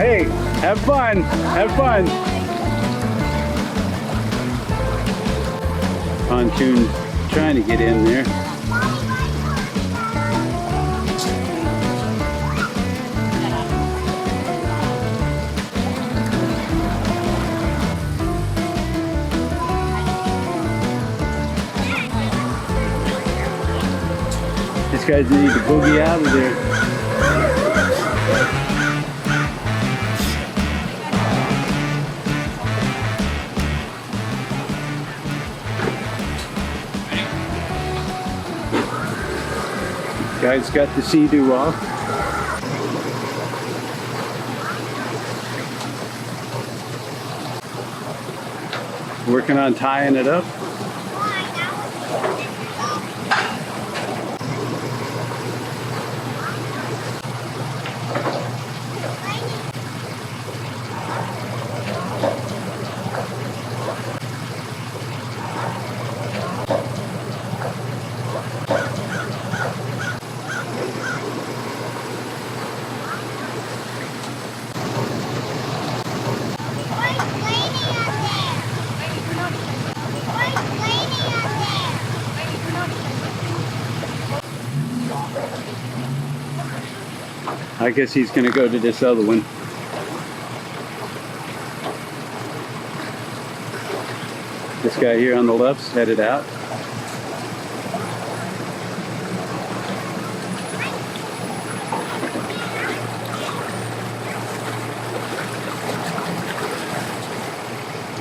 hey, have fun. Have fun. Pontoon trying to get in there. These guys need to boogie out of there. Guys got the sea-doo off. Working on tying it up. I guess he's going to go to this other one. This guy here on the left's headed out.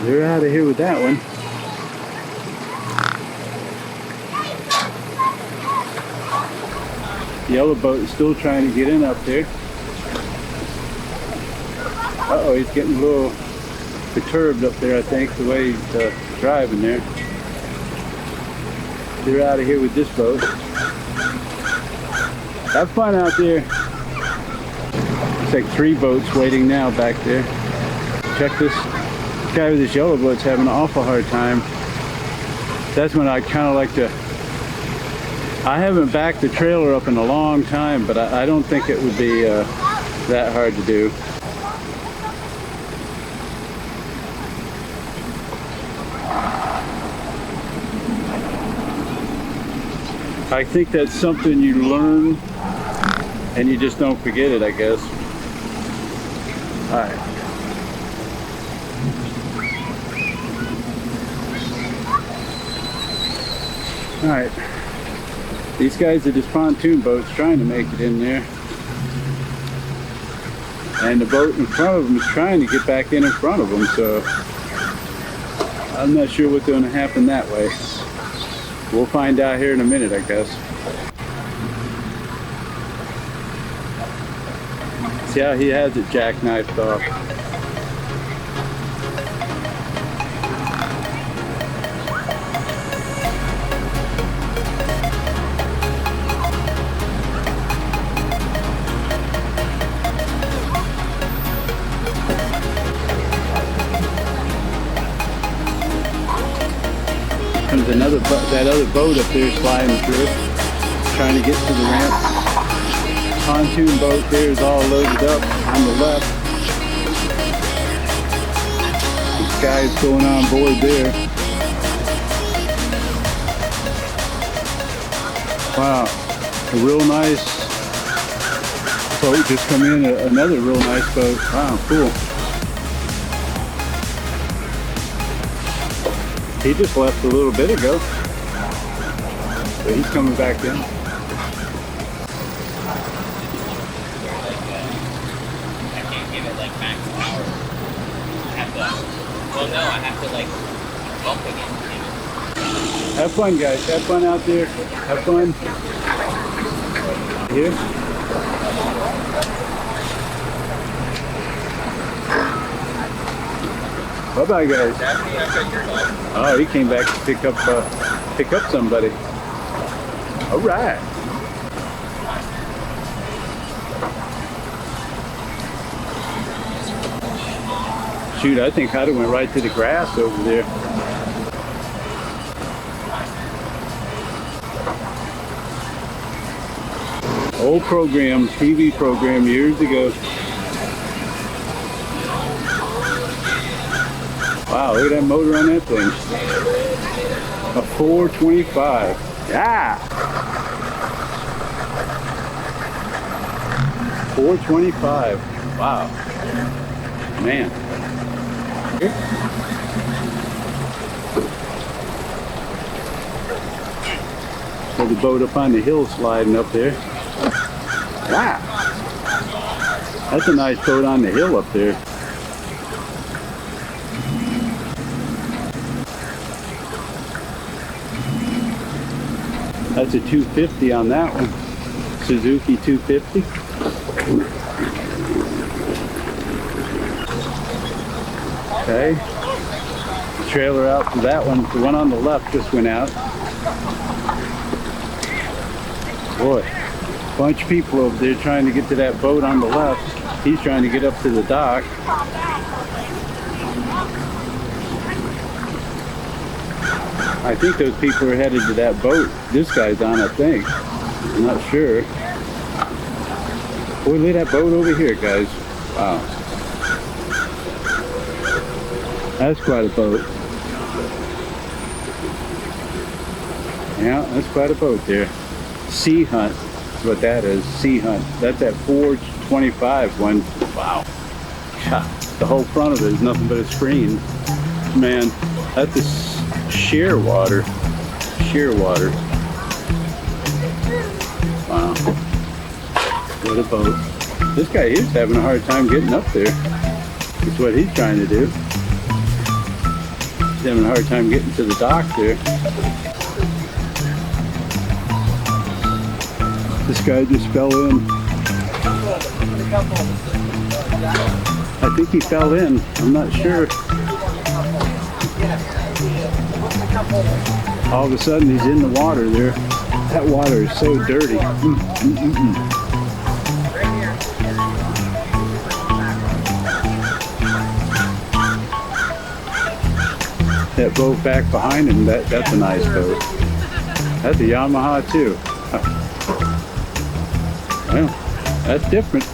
They're out of here with that one. The yellow boat is still trying to get in up there. Uh-oh, he's getting a little perturbed up there, I think, the way he's driving there. They're out of here with this boat. Have fun out there. It's like 3 boats waiting now back there. Check this. This guy with this yellow boat's having an awful hard time. That's when I kind of like to... I haven't backed the trailer up in a long time, but I don't think it would be that hard to do. I think that's something you learn and you just don't forget it, I guess. All right. All right. These guys are just pontoon boats trying to make it in there. And the boat in front of them is trying to get back in front of them, so I'm not sure what's going to happen that way. We'll find out here in a minute, I guess. See how he has it jackknifed off. Comes that other boat up there sliding through, trying to get to the ramp. Pontoon boat there is all loaded up on the left. This guy's going on board there. Wow, a real nice boat just come in, another real nice boat. Wow, cool. He just left a little bit ago, but he's coming back in. I can't give it like max power. I have to, well no, I have to like bump again. Have fun, guys. Have fun out there. Have fun. Here. Bye-bye, guys. Oh, he came back to pick up somebody. All right. Shoot, I think I'd have went right to the grass over there. Old program, TV program years ago. Wow, look at that motor on that thing. A 425. Yeah. 425. Wow. Man. So the boat up on the hill sliding up there. Wow. That's a nice boat on the hill up there. That's a 250 on that one. Suzuki 250. Okay. The trailer out for that one. The one on the left just went out. Boy, bunch of people over there trying to get to that boat on the left. He's trying to get up to the dock. I think those people are headed to that boat this guy's on, I think. I'm not sure. Boy, look at that boat over here, guys. Wow. That's quite a boat. Yeah, that's quite a boat there. Sea Hunt is what that is. Sea Hunt. That's that 425 one. Wow. The whole front of it is nothing but a screen. Man, that's a sheer water. Sheer water. Wow. What a boat. This guy is having a hard time getting up there. That's what he's trying to do. He's having a hard time getting to the dock there. This guy just fell in. I think he fell in. I'm not sure. All of a sudden he's in the water there. That water is so dirty. That boat back behind him, that's a nice boat. That's a Yamaha too. Well, that's different.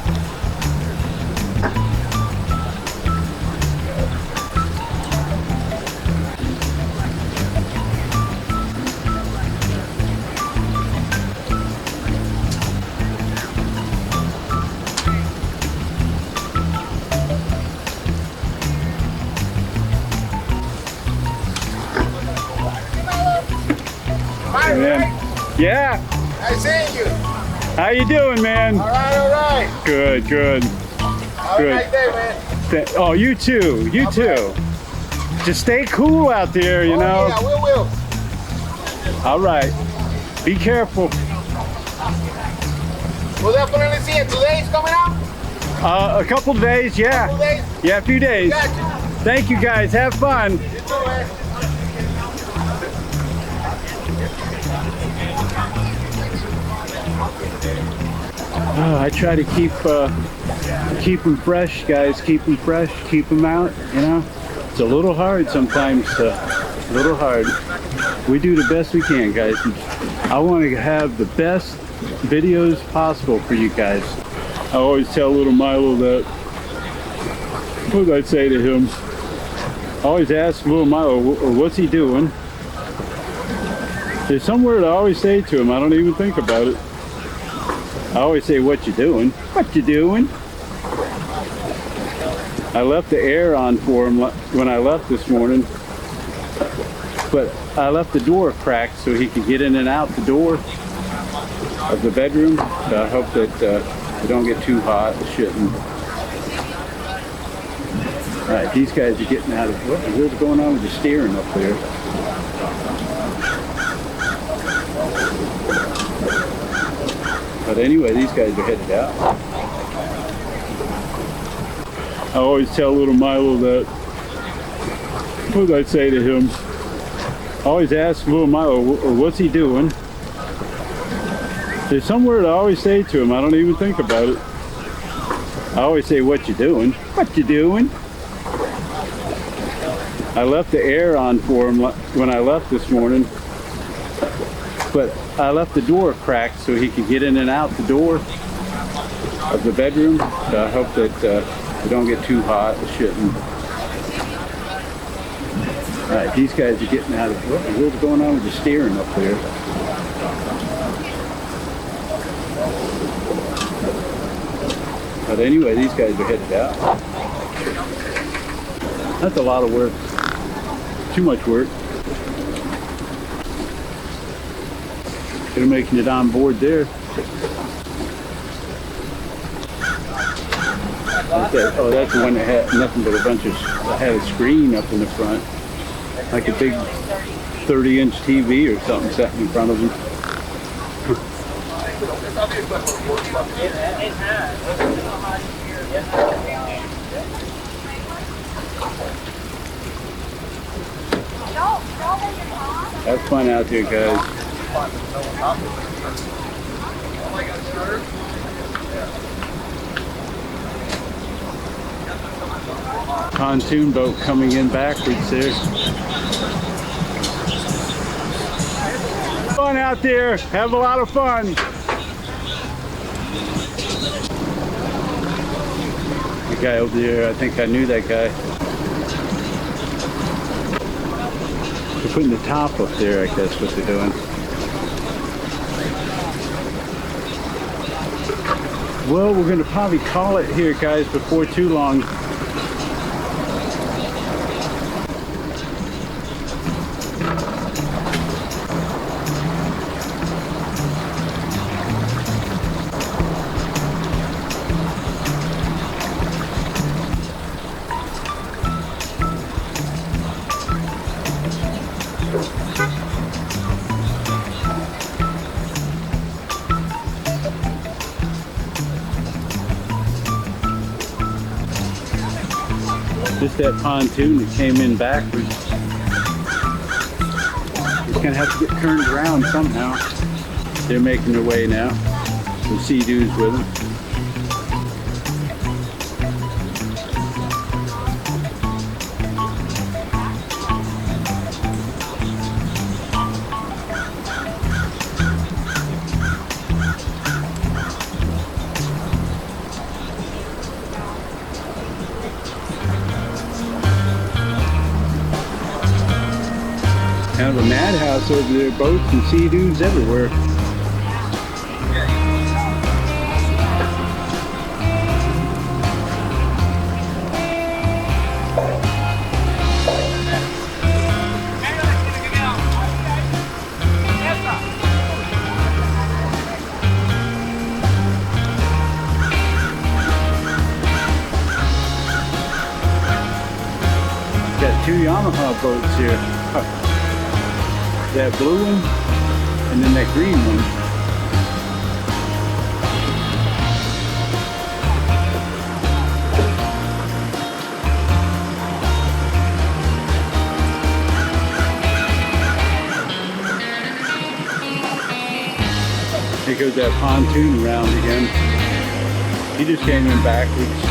Man. Yeah. Nice seeing you. How you doing, man? All right. Good. Have a nice day, man. Oh, you too. You too. Just stay cool out there, you know. Yeah, we will. All right. Be careful. We'll definitely see it. Today's coming out? A couple days, yeah. Couple days? Yeah, a few days. Gotcha. Thank you, guys. Have fun. You too, man. I try to keep them fresh, guys. Keep them fresh. Keep them out. You know, it's a little hard sometimes. A little hard. We do the best we can, guys. I want to have the best videos possible for you guys. I always tell little Milo that. What did I say to him? I always ask little Milo, what's he doing? There's some word I always say to him. I don't even think about it. I always say, what you doing? What you doing? I left the air on for him when I left this morning. But I left the door cracked so he could get in and out the door of the bedroom. So I hope that it don't get too hot. It shouldn't. All right, these guys are getting out of what's going on with the steering up there. But anyway, these guys are headed out. I always tell little Milo that. What did I say to him? I always ask little Milo, what's he doing? There's some word I always say to him. I don't even think about it. I always say, what you doing? What you doing? I left the air on for him when I left this morning. But I left the door cracked so he could get in and out the door of the bedroom. So I hope that it don't get too hot. It shouldn't. All right, these guys are getting out of what's going on with the steering up there. But anyway, these guys are headed out. That's a lot of work. Too much work. They're making it on board there. Okay. Oh, that's the one that had nothing but a bunch of, had a screen up in the front. Like a big 30-inch TV or something set in front of them. Have fun out there, guys. Pontoon boat coming in backwards there. Fun out there. Have a lot of fun. The guy over there, I think I knew that guy. They're putting the top up there, I guess, what they're doing. Well, we're going to probably call it here, guys, before too long. Just that pontoon that came in backwards. It's gonna have to get turned around somehow. They're making their way now. Some sea-doos with them. Kind of a madhouse over there, boats and sea-doos everywhere. Got two Yamaha boats here. That blue one and then that green one. Here goes that pontoon around again. He just came in backwards.